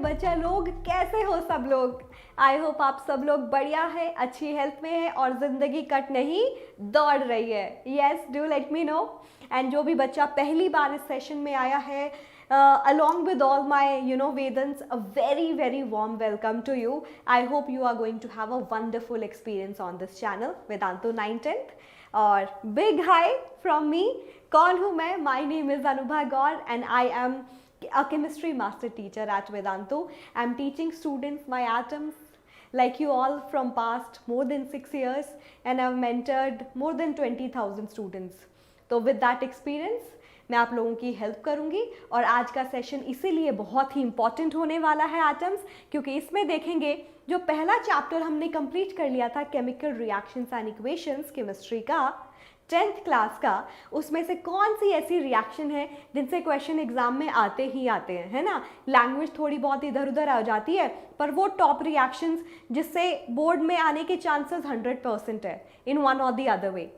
बच्चा लोग, कैसे हो सब लोग? आई होप आप सब लोग बढ़िया है, अच्छी हेल्थ में है और ज़िंदगी कट नहीं दौड़ रही है। Yes, do let me know. And जो भी बच्चा पहली बार इस सेशन में आया है, along with all my Vedants, a very warm welcome to you. I hope you are going to have a wonderful experience on this channel Vedantu 9/10th. और big hi from me. कौन हूँ मैं? My name is Anubha Gaur and I am a chemistry master teacher at Vedantu. I'm teaching students my atoms like you all from past more than 6 years, and I've mentored more than 20,000 students. तो with that experience मैं आप लोगों की help करूंगी। और आज का session इसीलिए बहुत ही इंपॉर्टेंट होने वाला है एटम्स, क्योंकि इसमें देखेंगे जो पहला चैप्टर हमने कंप्लीट कर लिया था chemical reactions and equations chemistry का 10th क्लास का, उसमें से कौन सी ऐसी रिएक्शन है जिनसे क्वेश्चन एग्जाम में आते ही आते हैं, है ना। लैंग्वेज थोड़ी बहुत इधर उधर आ जाती है, पर वो टॉप रिएक्शंस जिससे बोर्ड में आने के चांसेस 100% है इन वन और द अदर वे।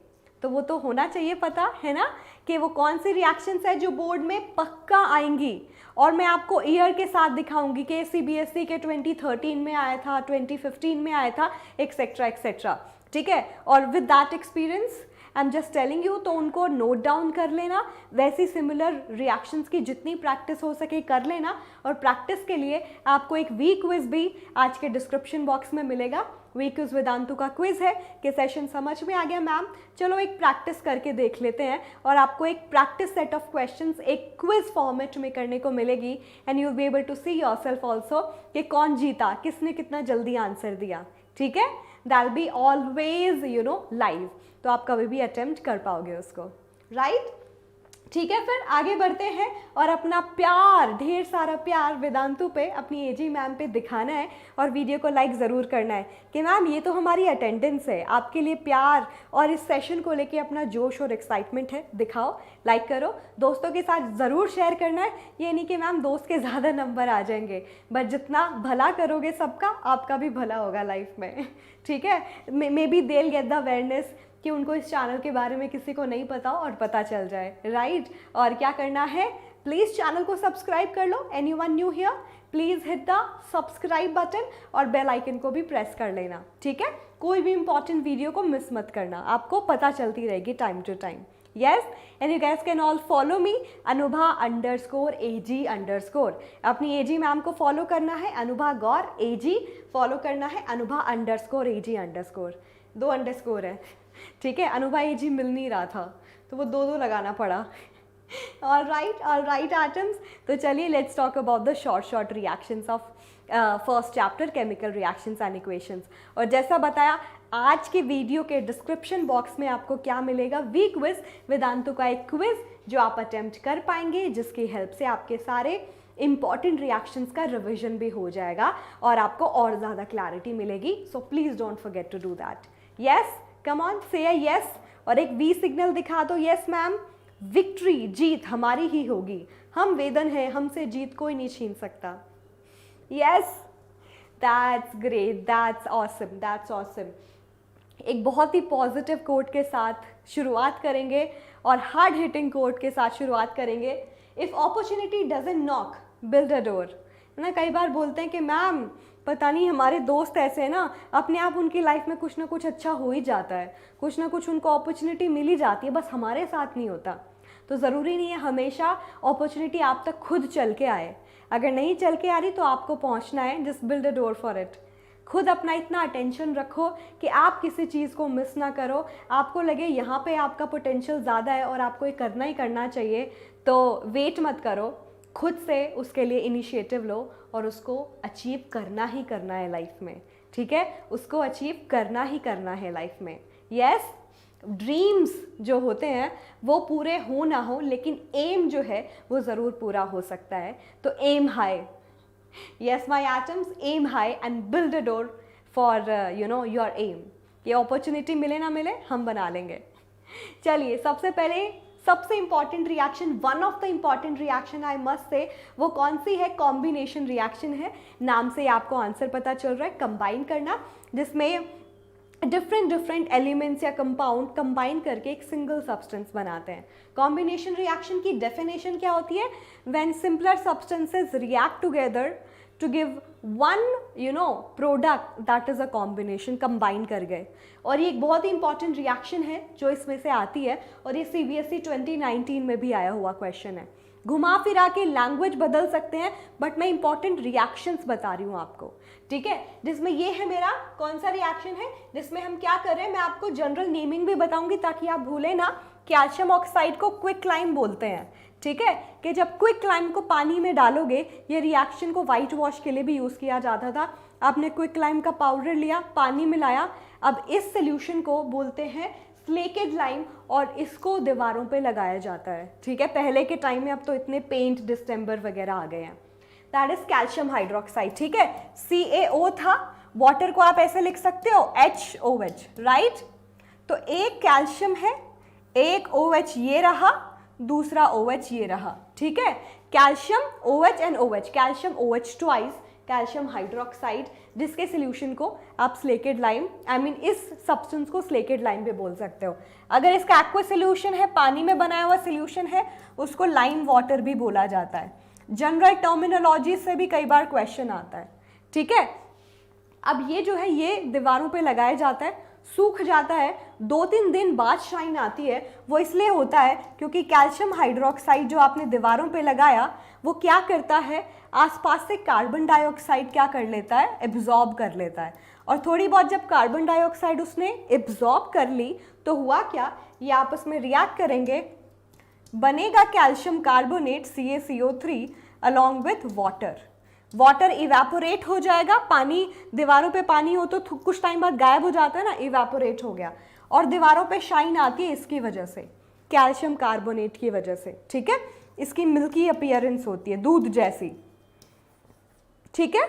तो वो तो होना चाहिए पता, है ना, कि वो कौन सी रिएक्शंस है जो बोर्ड में पक्का आएंगी। और मैं आपको ईयर के साथ दिखाऊंगी कि CBSE के 2013 में आया था, 2015 में आया था, एक्सेट्रा एक्सेट्रा, ठीक है। और with that experience I am just telling you, तो उनको नोट डाउन कर लेना। वैसी सिमिलर रिएक्शंस की जितनी प्रैक्टिस हो सके कर लेना। और प्रैक्टिस के लिए आपको एक वीक क्विज भी आज के डिस्क्रिप्शन बॉक्स में मिलेगा। वीक क्विज वेदांतु का क्विज है कि सेशन समझ में आ गया मैम, चलो एक प्रैक्टिस करके देख लेते हैं। और आपको एक प्रैक्टिस सेट ऑफ क्वेश्चंस एक क्विज फॉर्मेट में करने को मिलेगी, and you will be able to see yourself also कि कौन जीता, किसने कितना जल्दी आंसर दिया, ठीक है। That will be always live, तो आप कभी भी अटेम्प्ट कर पाओगे उसको, राइट। ठीक है, फिर आगे बढ़ते हैं और अपना प्यार, ढेर सारा प्यार वेदांतु पे, अपनी एजी मैम पे दिखाना है। और वीडियो को लाइक ज़रूर करना है कि मैम ये तो हमारी अटेंडेंस है, आपके लिए प्यार और इस सेशन को लेके अपना जोश और एक्साइटमेंट है, दिखाओ, लाइक करो। दोस्तों के साथ ज़रूर शेयर करना है। ये नहीं कि मैम दोस्त के ज़्यादा नंबर आ जाएंगे, बट जितना भला करोगे सबका, आपका भी भला होगा लाइफ में, ठीक है। May be they will get the awareness कि उनको इस चैनल के बारे में किसी को नहीं पता और पता चल जाए, राइट। और क्या करना है, प्लीज़ चैनल को सब्सक्राइब कर लो। Anyone new here, please hit the subscribe button और बेल आइकन को भी प्रेस कर लेना, ठीक है। कोई भी इंपॉर्टेंट वीडियो को मिस मत करना, आपको पता चलती रहेगी time to time. Yes, and you guys can all follow me Anubha_AG_। अपनी एजी मैम को फॉलो करना है, अनुभा गौर AG फॉलो करना है, Anubha_AG_। 2 अंडरस्कोर है, ठीक है। अनुभा एजी मिल नहीं रहा था तो वो 2 लगाना पड़ा। ऑल राइट एटम्स, तो चलिए let's talk about the short reactions of first chapter chemical reactions and equations. और जैसा बताया, आज के वीडियो के डिस्क्रिप्शन बॉक्स में आपको क्या मिलेगा, वीक क्विज, वेदांतु का एक क्विज जो आप अटेम्प्ट कर पाएंगे, जिसकी हेल्प से आपके सारे इंपॉर्टेंट रिएक्शंस का रिविजन भी हो जाएगा और आपको और ज़्यादा क्लैरिटी मिलेगी। So please don't forget to do that. Yes, come on से यस, और एक वी सिग्नल दिखा दो। यस मैम, विक्ट्री, जीत हमारी ही होगी, हम वेदन हैं, हमसे जीत कोई नहीं छीन सकता। Yes, that's great, that's awesome. एक बहुत ही पॉजिटिव कोट के साथ शुरुआत करेंगे और हार्ड हिटिंग कोट के साथ शुरुआत करेंगे। If opportunity doesn't knock, build a door. ना कई बार बोलते हैं कि मैम पता नहीं हमारे दोस्त ऐसे हैं ना, अपने आप उनकी लाइफ में कुछ ना कुछ अच्छा हो ही जाता है, कुछ ना कुछ उनको अपॉर्चुनिटी मिल ही जाती है, बस हमारे साथ नहीं होता। तो ज़रूरी नहीं है हमेशा अपॉर्चुनिटी आप तक खुद चल के आए। अगर नहीं चल के आ रही तो आपको पहुंचना है, just build a door for it. खुद अपना इतना अटेंशन रखो कि आप किसी चीज़ को मिस ना करो, आपको लगे यहाँ पे आपका पोटेंशियल ज़्यादा है और आपको ये करना ही करना चाहिए, तो वेट मत करो, खुद से उसके लिए इनिशिएटिव लो और उसको अचीव करना ही करना है लाइफ में, ठीक है। उसको अचीव करना ही करना है लाइफ में। यस, ड्रीम्स जो होते हैं वो पूरे हो ना हो, लेकिन एम जो है वो ज़रूर पूरा हो सकता है। तो aim high, yes my atoms, aim high and build a door for your aim. ये अपॉर्चुनिटी मिले ना मिले, हम बना लेंगे। चलिए, सबसे पहले सबसे important reaction, one of the important reaction I must say, वो कौन सी है, कॉम्बिनेशन रिएक्शन है। नाम से आपको आंसर पता चल रहा है, कंबाइन करना, जिसमें डिफरेंट एलिमेंट्स या कंपाउंड कंबाइन करके एक सिंगल सब्सटेंस बनाते हैं। कॉम्बिनेशन रिएक्शन की डेफिनेशन क्या होती है, when simpler substances react together to give one product that is a combination, combine कर गए। और ये एक बहुत ही इंपॉर्टेंट रिएक्शन है जो इसमें से आती है, और ये CBSE 2019 में भी आया हुआ क्वेश्चन है। घुमा फिरा के लैंग्वेज बदल सकते हैं, बट मैं इंपॉर्टेंट रिएक्शंस बता रही हूँ आपको, ठीक है। जिसमें ये है मेरा कौन सा रिएक्शन है, जिसमें हम क्या कर रहे हैं, मैं आपको जनरल नेमिंग भी बताऊंगी ताकि आप भूलें ना। कैल्शियम ऑक्साइड को क्विक लाइम बोलते हैं, ठीक है, कि जब क्विक लाइम को पानी में डालोगे, ये रिएक्शन को वाइट वॉश के लिए भी यूज़ किया जाता था। आपने क्विक लाइम का पाउडर लिया, पानी मिलाया, अब इस सोल्यूशन को बोलते हैं स्लेकेड लाइम, और इसको दीवारों पे लगाया जाता है, ठीक है। पहले के टाइम में, अब तो इतने पेंट डिस्टेम्बर वगैरह आ गए हैं। दैट इज कैल्शियम हाइड्रोक्साइड, ठीक है। CaO था, वाटर को आप ऐसे लिख सकते हो HOH, राइट। तो एक कैल्शियम है, एक OH ये रहा, दूसरा OH ये रहा, ठीक है। Calcium OH and OH, calcium OH twice, calcium hydroxide, जिसके सोल्यूशन को आप स्लेकेड लाइम, इस सब्सटेंस को स्लेकेड लाइम भी बोल सकते हो। अगर इसका एक्वा सोल्यूशन है, पानी में बनाया हुआ सोल्यूशन है, उसको लाइम वाटर भी बोला जाता है। जनरल टर्मिनोलॉजी से भी कई बार क्वेश्चन आता है, ठीक है। अब ये जो है, ये दीवारों पे लगाया जाता है, सूख जाता है, 2-3 दिन बाद शाइन आती है। वो इसलिए होता है क्योंकि कैल्शियम हाइड्रोक्साइड जो आपने दीवारों पे लगाया, वो क्या करता है, आसपास से कार्बन डाइऑक्साइड क्या कर लेता है, एब्जॉर्ब कर लेता है। और थोड़ी बहुत जब कार्बन डाइऑक्साइड उसने एब्जॉर्ब कर ली, तो हुआ क्या, ये आपस में रिएक्ट करेंगे, बनेगा calcium carbonate CaCO3 along with water. Water evaporate हो जाएगा, पानी, दीवारों पे पानी हो तो कुछ टाइम बाद गायब हो जाता है ना, इवेपोरेट हो गया, और दीवारों पे शाइन आती है इसकी वजह से, कैल्शियम कार्बोनेट की वजह से, ठीक है। इसकी मिल्की अपीयरेंस होती है, दूध जैसी, ठीक है।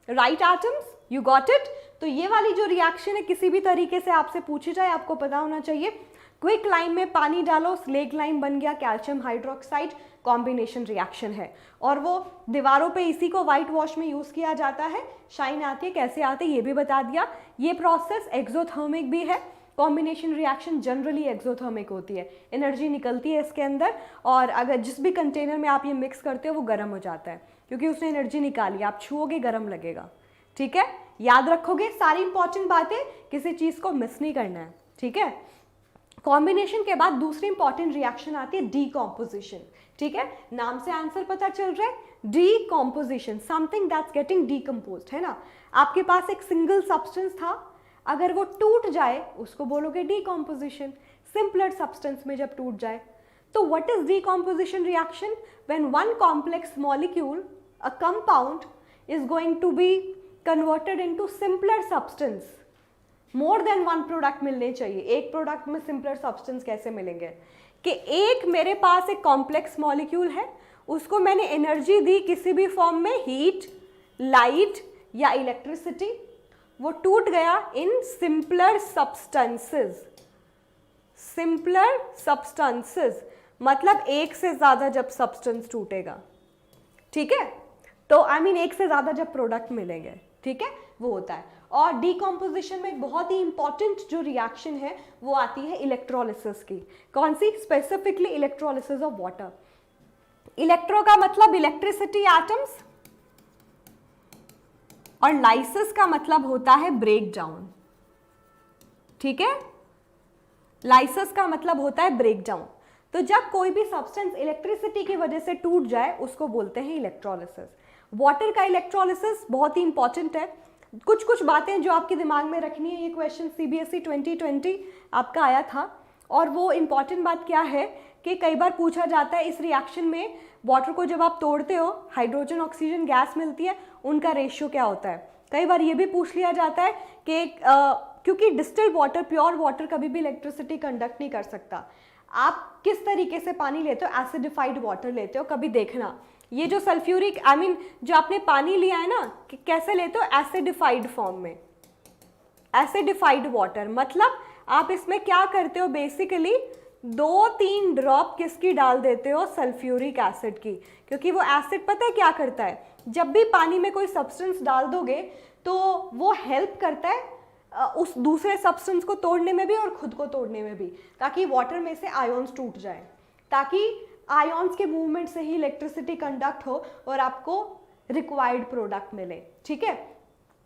Right atoms, you got it. तो ये वाली जो रिएक्शन है, किसी भी तरीके से आपसे पूछी जाए, आपको पता होना चाहिए। क्विक लाइम में पानी डालो, स्लेक लाइम बन गया, कैल्शियम हाइड्रोक्साइड, कॉम्बिनेशन रिएक्शन है, और वो दीवारों पे इसी को वाइट वॉश में यूज़ किया जाता है। शाइन आती है, कैसे आती है ये भी बता दिया। ये प्रोसेस एक्सोथर्मिक भी है, कॉम्बिनेशन रिएक्शन जनरली एक्सोथर्मिक होती है, एनर्जी निकलती है इसके अंदर, और अगर जिस भी कंटेनर में आप ये मिक्स करते हो वो गर्म हो जाता है, क्योंकि उसने एनर्जी निकाली, आप छुओगे गर्म लगेगा, ठीक है। याद रखोगे सारी इंपॉर्टेंट बातें, किसी चीज़ को मिस नहीं करना है, ठीक है। कॉम्बिनेशन के बाद दूसरी इंपॉर्टेंट रिएक्शन आती है डीकॉम्पोजिशन, ठीक है। नाम से आंसर पता चल रहा है, decomposition, something that's getting decomposed, है ना। आपके पास एक सिंगल सब्सटेंस था, अगर वो टूट जाए उसको बोलोगे डीकॉम्पोजिशन। सिंपलर सब्सटेंस में जब टूट जाए, तो what is decomposition reaction? When one complex molecule, a compound, is going to be converted into simpler substance. More than one product मिलने चाहिए, एक प्रोडक्ट में सिंपलर सब्सटेंस कैसे मिलेंगे, कि एक मेरे पास एक कॉम्प्लेक्स मॉलिक्यूल है, उसको मैंने एनर्जी दी किसी भी फॉर्म में, हीट, लाइट या इलेक्ट्रिसिटी, वो टूट गया in simpler substances. Simpler substances मतलब एक से ज्यादा जब सब्सटेंस टूटेगा, ठीक है, तो एक से ज्यादा जब प्रोडक्ट मिलेंगे, ठीक है, वो होता है। और डीकॉम्पोजिशन में एक बहुत ही इंपॉर्टेंट जो रिएक्शन है वो आती है इलेक्ट्रोलिसिस की। कौन सी? Specifically electrolysis of water. Electro का मतलब इलेक्ट्रिसिटी एटम्स, और लाइसिस का मतलब होता है ब्रेक डाउन, ठीक है। लाइसिस का मतलब होता है ब्रेक डाउन। तो जब कोई भी सब्सटेंस इलेक्ट्रिसिटी की वजह से टूट जाए उसको बोलते हैं इलेक्ट्रोलिसिस। वाटर का इलेक्ट्रोलिसिस बहुत ही इंपॉर्टेंट है। कुछ कुछ बातें जो आपके दिमाग में रखनी है, ये क्वेश्चन CBSE 2020 आपका आया था। और वो इम्पॉर्टेंट बात क्या है कि कई बार पूछा जाता है इस रिएक्शन में वाटर को जब आप तोड़ते हो, हाइड्रोजन ऑक्सीजन गैस मिलती है, उनका रेशियो क्या होता है। कई बार ये भी पूछ लिया जाता है कि क्योंकि डिस्टिल्ड वाटर, प्योर वाटर कभी भी इलेक्ट्रिसिटी कंडक्ट नहीं कर सकता। आप किस तरीके से पानी लेते हो? एसिडिफाइड वाटर लेते हो। कभी देखना ये जो सल्फ्यूरिक जो आपने पानी लिया है ना, कि कैसे लेते हो? एसिडिफाइड फॉर्म में। एसिडिफाइड वाटर मतलब आप इसमें क्या करते हो, बेसिकली 2-3 ड्रॉप किसकी डाल देते हो? सल्फ्यूरिक एसिड की। क्योंकि वो एसिड पता है क्या करता है, जब भी पानी में कोई सब्सटेंस डाल दोगे तो वो हेल्प करता है उस दूसरे सब्सटेंस को तोड़ने में भी और खुद को तोड़ने में भी, ताकि वाटर में से आयोन्स टूट जाए, ताकि आयोन्स के मूवमेंट से ही इलेक्ट्रिसिटी कंडक्ट हो और आपको रिक्वायर्ड प्रोडक्ट मिले। ठीक है,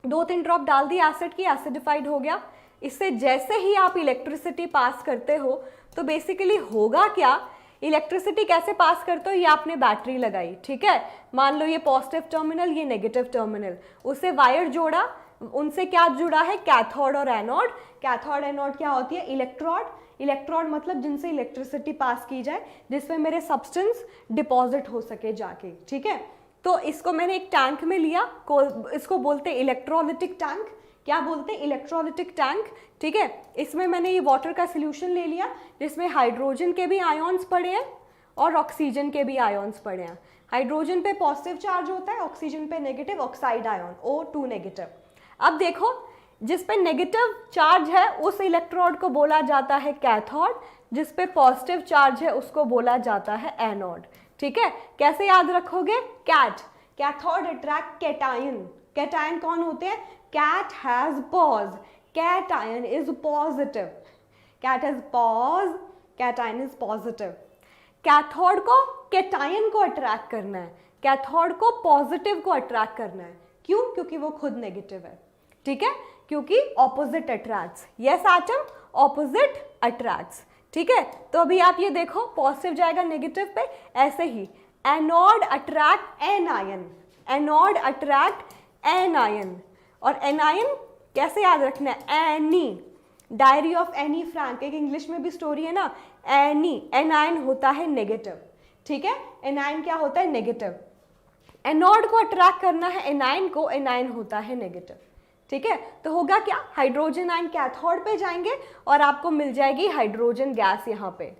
2-3 ड्रॉप डाल दी एसिड की, एसिडिफाइड हो गया। इससे जैसे ही आप इलेक्ट्रिसिटी पास करते हो तो बेसिकली होगा क्या, इलेक्ट्रिसिटी कैसे पास करते हो, ये आपने बैटरी लगाई, ठीक है, मान लो ये पॉजिटिव टर्मिनल, ये नेगेटिव टर्मिनल, उससे वायर जोड़ा, उनसे क्या जुड़ा है, कैथोड और एनोड। कैथोड एनोड क्या होती है, इलेक्ट्रोड। इलेक्ट्रोड मतलब जिनसे इलेक्ट्रिसिटी पास की जाए, जिसमें मेरे सब्सटेंस डिपॉजिट हो सके जाके। ठीक है, तो इसको मैंने एक टैंक में लिया, इसको बोलते हैं इलेक्ट्रोलिटिक टैंक। क्या बोलते हैं, इलेक्ट्रोलिटिक टैंक। ठीक है, इसमें मैंने ये वाटर का सोल्यूशन ले लिया जिसमें हाइड्रोजन के भी आयॉन्स पड़े हैं और ऑक्सीजन के भी आयॉन्स पड़े हैं। हाइड्रोजन पे पॉजिटिव चार्ज होता है, ऑक्सीजन पे negative, oxide ion O2 negative. अब देखो, जिस पे नेगेटिव चार्ज है उस इलेक्ट्रोड को बोला जाता है कैथोड, जिस पे पॉजिटिव चार्ज है उसको बोला जाता है एनोड। ठीक है, कैसे याद रखोगे, कैथोड अट्रैक्ट कैटायन। कैटायन कौन होते हैं, cat has pause, cation is positive, cat has pause, cation is positive। Cathode को कैटायन को अट्रैक्ट करना है, कैथोड को पॉजिटिव को अट्रैक्ट करना है। क्यों, क्योंकि वो खुद नेगेटिव है। ठीक है, क्योंकि opposite attracts, yes atom, opposite attracts. ठीक है, तो अभी आप ये देखो, पॉजिटिव जाएगा नेगेटिव पे, ऐसे ही anode attract an ion, anode attract an ion. और एनायन कैसे याद रखना है, Annie, diary of Annie Frank, एक इंग्लिश में भी स्टोरी है ना, एनी, एनायन होता है नेगेटिव। ठीक है, एनायन क्या होता है, नेगेटिव। एनोड को अट्रैक्ट करना है एनायन को, एनायन होता है नेगेटिव। ठीक है, तो होगा क्या, हाइड्रोजन आयन कैथोड पे जाएंगे और आपको मिल जाएगी हाइड्रोजन गैस यहाँ पे।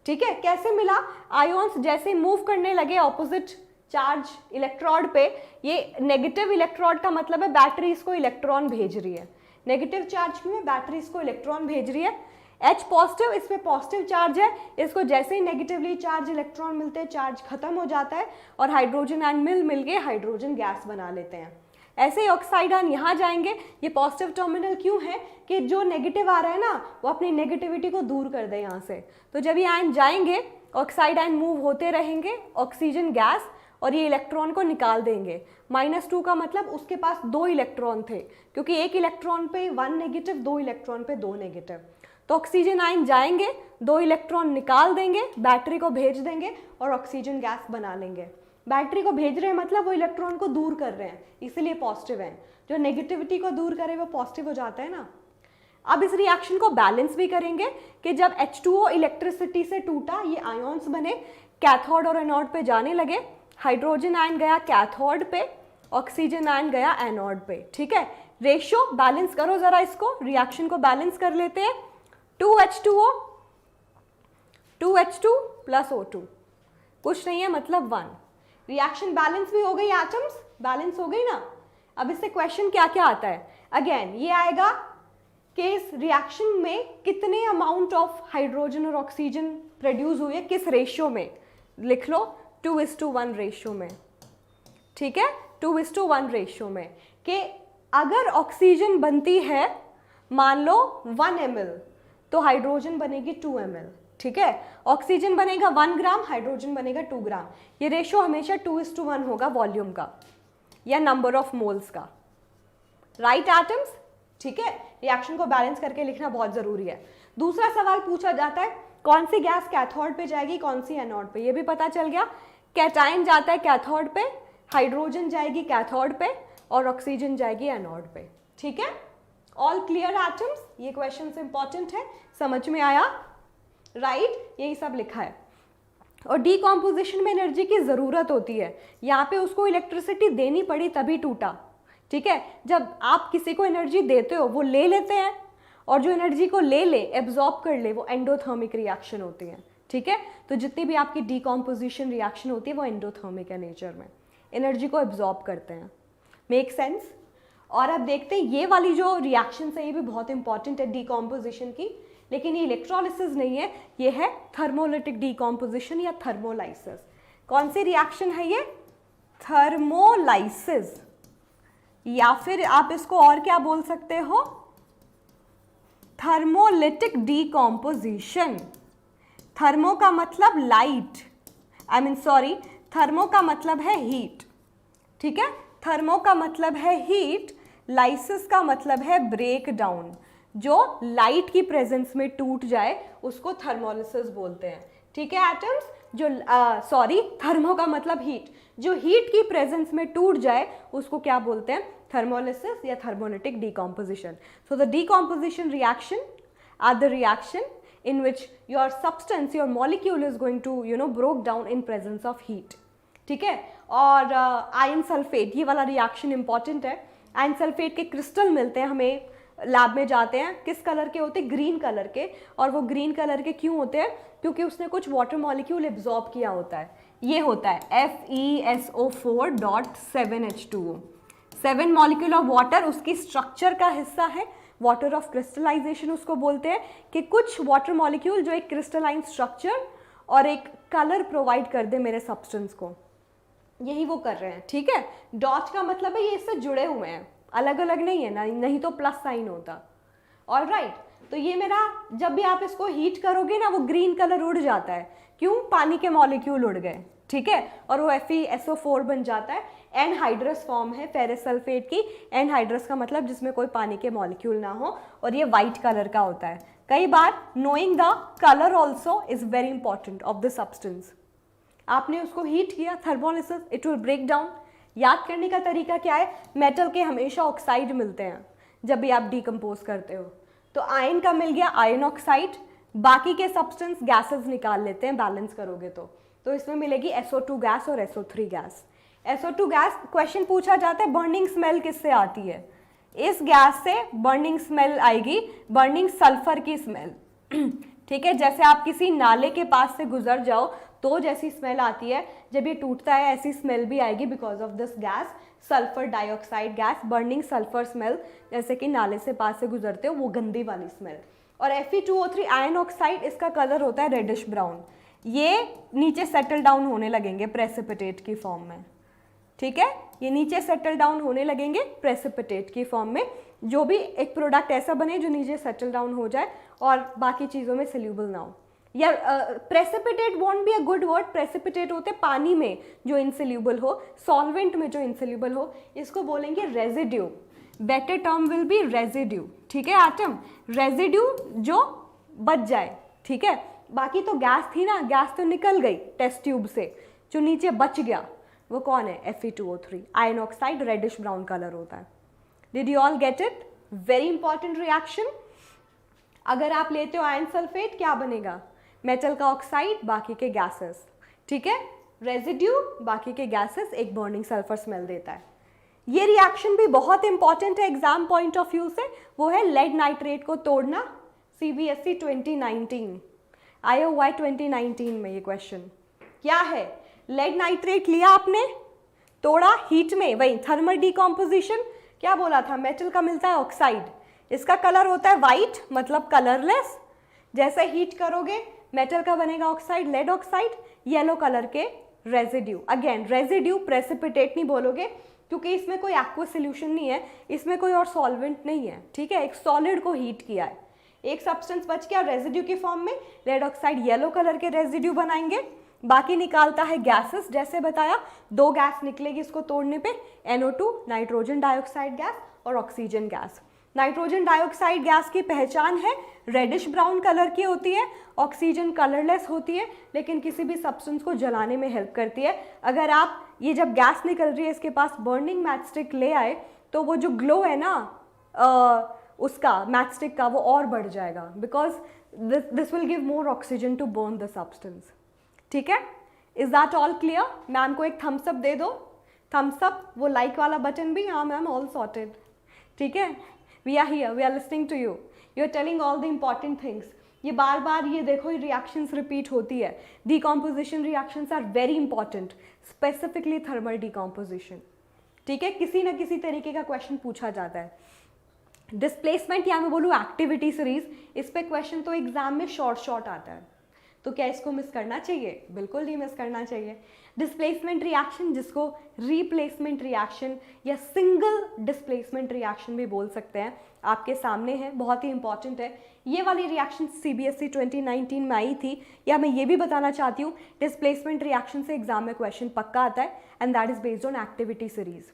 ठीक है, कैसे मिला, आयोन्स जैसे मूव करने लगे ऑपोजिट चार्ज इलेक्ट्रोड पे, ये नेगेटिव इलेक्ट्रोड का मतलब है बैटरी इसको इलेक्ट्रॉन भेज रही है। नेगेटिव चार्ज क्यों है, बैटरी इसको इलेक्ट्रॉन भेज रही है। H पॉजिटिव, इस पे पॉजिटिव चार्ज है, इसको जैसे ही नेगेटिवली चार्ज इलेक्ट्रॉन मिलते हैं चार्ज खत्म हो जाता है और हाइड्रोजन आयन मिल के हाइड्रोजन गैस बना लेते हैं। ऐसे ही ऑक्साइड आयन यहाँ जाएंगे, ये पॉजिटिव टर्मिनल क्यों है कि जो नेगेटिव आ रहा है ना वो अपनी नेगेटिविटी को दूर कर दे यहाँ से। तो जब ये आयन जाएंगे, ऑक्साइड आयन मूव होते रहेंगे, ऑक्सीजन गैस, और ये इलेक्ट्रॉन को निकाल देंगे। -2 का मतलब उसके पास 2 इलेक्ट्रॉन थे, क्योंकि एक इलेक्ट्रॉन पे 1 नेगेटिव, 2 इलेक्ट्रॉन पे 2 नेगेटिव। तो ऑक्सीजन आयन जाएंगे, 2 इलेक्ट्रॉन निकाल देंगे, बैटरी को भेज देंगे और ऑक्सीजन गैस बना लेंगे। बैटरी को भेज रहे हैं मतलब वो इलेक्ट्रॉन को दूर कर रहे हैं, इसीलिए पॉजिटिव है। जो नेगेटिविटी को दूर करे वो पॉजिटिव हो जाता है ना। अब इस रिएक्शन को बैलेंस भी करेंगे कि जब H2O इलेक्ट्रिसिटी से टूटा, ये आयॉन्स बने, कैथोड और एनोड पे जाने लगे, हाइड्रोजन आयन गया कैथोड पे, ऑक्सीजन आयन गया एनोड पे। ठीक है, रेशियो बैलेंस करो जरा, इसको रिएक्शन को बैलेंस कर लेते हैं। 2H2O 2H2 प्लस O2, कुछ नहीं है मतलब 1। रिएक्शन बैलेंस भी हो गई, एटम्स बैलेंस हो गई ना। अब इससे क्वेश्चन क्या क्या आता है, अगेन ये आएगा कि इस रिएक्शन में कितने अमाउंट ऑफ हाइड्रोजन और ऑक्सीजन प्रोड्यूस हुए, किस रेशियो में, लिख लो 2:1 रेशियो में। ठीक है, 2:1 रेशियो में, कि अगर ऑक्सीजन बनती है मान लो 1 ml तो हाइड्रोजन बनेगी 2 ml। ठीक है, ऑक्सीजन बनेगा 1 ग्राम, हाइड्रोजन बनेगा 2 ग्राम। ये रेशियो हमेशा 2:1 होगा वॉल्यूम का या नंबर ऑफ मोल्स का। Right atoms. ठीक है, रिएक्शन को बैलेंस करके लिखना बहुत जरूरी है। दूसरा सवाल पूछा जाता है, कौन सी गैस कैथोड पे जाएगी, कौन सी एनोड पे। ये भी पता चल गया, कैटायन जाता है कैथोड पे, हाइड्रोजन जाएगी कैथोड पे और ऑक्सीजन जाएगी एनोड पे। ठीक है, ऑल क्लियर एटम्स। ये क्वेश्चन इंपॉर्टेंट है, समझ में आया, राइट, यही सब लिखा है। और डीकॉम्पोजिशन में एनर्जी की ज़रूरत होती है, यहाँ पे उसको इलेक्ट्रिसिटी देनी पड़ी तभी टूटा। ठीक है, जब आप किसी को एनर्जी देते हो वो ले लेते हैं, और जो एनर्जी को ले एब्जॉर्ब कर ले, वो एंडोथर्मिक रिएक्शन होती है। ठीक है, तो जितनी भी आपकी डीकॉम्पोजिशन रिएक्शन होती है वो एंडोथर्मिक है नेचर में, एनर्जी को एब्जॉर्ब करते हैं। Make sense. और अब देखते हैं ये वाली जो रिएक्शन है ये भी बहुत इंपॉर्टेंट है डीकॉम्पोजिशन की, लेकिन ये इलेक्ट्रोलिसिस नहीं है, ये है थर्मोलिटिक डीकॉम्पोजिशन या थर्मोलाइसिस। कौन सी रिएक्शन है ये, थर्मोलाइसिस, या फिर आप इसको और क्या बोल सकते हो, थर्मोलिटिक डीकॉम्पोजिशन। थर्मो का मतलब लाइट, थर्मो का मतलब है हीट, ठीक है। थर्मो का मतलब है हीट, लाइसिस का मतलब है ब्रेक डाउन। जो लाइट की प्रेजेंस में टूट जाए उसको थर्मोलिसिस बोलते हैं, ठीक है एटम्स। जो सॉरी, थर्मो का मतलब हीट, जो हीट की प्रेजेंस में टूट जाए उसको क्या बोलते हैं? थर्मोलिसिस या thermolytic decomposition. So the decomposition reaction are the reaction in which your substance, your molecule is going to broke down in presence of heat, ठीक है। और आयन सल्फेट, ये वाला रिएक्शन इंपॉर्टेंट है। आयन सल्फेट के crystal मिलते हैं हमें, लैब में जाते हैं, किस कलर के होते हैं? ग्रीन कलर के। और वो ग्रीन कलर के क्यों होते हैं? क्योंकि उसने कुछ वाटर मॉलिक्यूल एब्जॉर्ब किया होता है। ये होता है FeSO4.7H2O, 7 मॉलिक्यूल ऑफ वाटर उसकी स्ट्रक्चर का हिस्सा है। वाटर ऑफ क्रिस्टलाइजेशन उसको बोलते हैं कि कुछ वाटर मॉलिक्यूल जो एक क्रिस्टलाइन स्ट्रक्चर और एक कलर प्रोवाइड कर दे मेरे सब्सटेंस को, यही वो कर रहे हैं, ठीक है। डॉट का मतलब है ये इससे जुड़े हुए हैं, अलग अलग नहीं है ना, नहीं तो प्लस साइन होता। ऑलराइट, तो ये मेरा, जब भी आप इसको हीट करोगे ना वो ग्रीन कलर उड़ जाता है। क्यों? पानी के मॉलिक्यूल उड़ गए, ठीक है। और वो FeSO4 बन जाता है। एनहाइड्रस फॉर्म है फेरस सल्फेट की। एनहाइड्रस का मतलब जिसमें कोई पानी के मॉलिक्यूल ना हो, और ये वाइट कलर का होता है। कई बार knowing the colour also is very important of the substance. आपने उसको हीट किया, thermolysis, it will break down. याद करने का तरीका क्या है? मेटल के हमेशा ऑक्साइड मिलते हैं जब भी आप डिकम्पोज करते हो। तो आयन का मिल गया आयन ऑक्साइड, बाकी के सब्सटेंस गैसेस निकाल लेते हैं बैलेंस करोगे तो इसमें मिलेगी SO2 गैस और SO3 gas. SO2 gas, question पूछा जाता है बर्निंग स्मेल किससे आती है? इस गैस से बर्निंग स्मेल आएगी, बर्निंग सल्फर की स्मेल, ठीक है। जैसे आप किसी नाले के पास से गुजर जाओ तो जैसी स्मेल आती है, जब ये टूटता है ऐसी स्मेल भी आएगी because of this gas, sulphur dioxide gas, burning sulphur smell. जैसे कि नाले से पास से गुजरते हो वो गंदी वाली स्मेल। और Fe2O3 आयन ऑक्साइड, इसका कलर होता है रेडिश ब्राउन। ये नीचे सेटल डाउन होने लगेंगे प्रेसिपिटेट की फॉर्म में, ठीक है। ये नीचे सेटल डाउन होने लगेंगे प्रेसिपिटेट की फॉर्म में। जो भी एक प्रोडक्ट ऐसा बने जो नीचे सेटल डाउन हो जाए और बाकी चीज़ों में सोल्यूबल ना हो। या precipitate won't be a good word. Precipitate होते पानी में जो इनसोल्यूबल हो, सॉल्वेंट में जो इनसोल्यूबल हो, इसको बोलेंगे residue. Better term will be residue, ठीक है एटम। रेजिड्यू जो बच जाए, ठीक है। बाकी तो गैस थी ना, गैस तो निकल गई टेस्ट ट्यूब से, जो नीचे बच गया वो कौन है? Fe2O3 iron oxide, reddish brown colour होता है। Did you all get it? Very important reaction. अगर आप लेते हो आयन सल्फेट, क्या बनेगा? मेटल का ऑक्साइड, बाकी के गैसेस, ठीक है। रेजिड्यू, बाकी के गैसेस, एक बर्निंग सल्फर स्मेल देता है। ये रिएक्शन भी बहुत इंपॉर्टेंट है एग्जाम पॉइंट ऑफ व्यू से, वो है लेड नाइट्रेट को तोड़ना। CBSE 2019 आया हुआ है, 2019 में ये क्वेश्चन। क्या है? लेड नाइट्रेट लिया आपने, तोड़ा हीट में, वही थर्मल डिकम्पोजिशन। क्या बोला था? मेटल का मिलता है ऑक्साइड, इसका कलर होता है वाइट, मतलब कलरलेस। जैसे हीट करोगे मेटल का बनेगा oxide, lead oxide, yellow colour के रेजिड्यू। अगेन रेजिड्यू, प्रेसिपिटेट नहीं बोलोगे क्योंकि इसमें कोई एक्वस सोल्यूशन नहीं है, इसमें कोई और सॉल्वेंट नहीं है, ठीक है। एक सॉलिड को हीट किया है, एक सब्सटेंस बच गया रेजिड्यू की फॉर्म में, लेड ऑक्साइड येलो कलर के रेजिड्यू बनाएंगे। बाकी निकालता है गैसेस, जैसे बताया 2 गैस निकलेगी इसको तोड़ने पे, NO2 नाइट्रोजन डाइऑक्साइड गैस और oxygen gas. Nitrogen dioxide gas की पहचान है रेडिश ब्राउन कलर की होती है, ऑक्सीजन कलरलेस होती है, लेकिन किसी भी सब्सटेंस को जलाने में हेल्प करती है। अगर आप ये जब गैस निकल रही है इसके पास बर्निंग मैचस्टिक ले आए तो वो जो ग्लो है ना उसका मैचस्टिक का, वो और बढ़ जाएगा, because this will give more oxygen to burn the substance, ठीक है। Is that all clear? Ma'am को एक थम्स अप दे दो, थम्स अप, वो लाइक वाला बटन भी। हाँ मैम, ऑल सॉर्टेड, ठीक है। We are here, we are listening to you, you are telling all the important things. ये बार बार ये देखो, ये रिएक्शंस रिपीट होती है। Decomposition reactions are very important, specifically thermal decomposition, ठीक है। किसी ना किसी तरीके का क्वेश्चन पूछा जाता है। डिस्प्लेसमेंट या मैं बोलूँ एक्टिविटी सीरीज, इस पे क्वेश्चन तो एग्जाम में शॉर्ट आता है, तो क्या इसको मिस करना चाहिए? बिल्कुल नहीं मिस करना चाहिए। डिस्प्लेसमेंट रिएक्शन, जिसको रिप्लेसमेंट रिएक्शन या सिंगल डिस्प्लेसमेंट रिएक्शन भी बोल सकते हैं, आपके सामने है, बहुत ही इंपॉर्टेंट है। ये वाली रिएक्शन CBSE 2019 में आई थी। या मैं ये भी बताना चाहती हूँ, डिस्प्लेसमेंट रिएक्शन से एग्जाम में क्वेश्चन पक्का आता है, and that is based on activity series.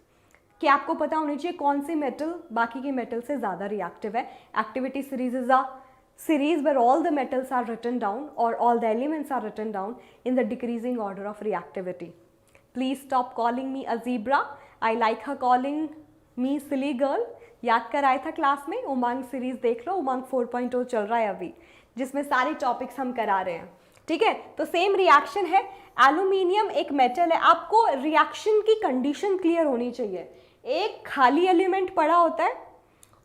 कि आपको पता होनी चाहिए कौन सी मेटल बाकी की मेटल से ज़्यादा रिएक्टिव है। Activity series is a series where all the metals are written down or all the elements are written down in the decreasing order of reactivity. Please stop calling me a zebra. I like her calling me silly girl. याद कराया था class में, उमंग series देख लो, उमंग 4.0 चल रहा है अभी, जिसमें सारे टॉपिक्स हम करा रहे हैं। ठीक है, तो सेम रिएक्शन है। एल्यूमिनियम एक मेटल है, आपको रिएक्शन की कंडीशन क्लियर होनी चाहिए। एक खाली एलिमेंट पड़ा होता है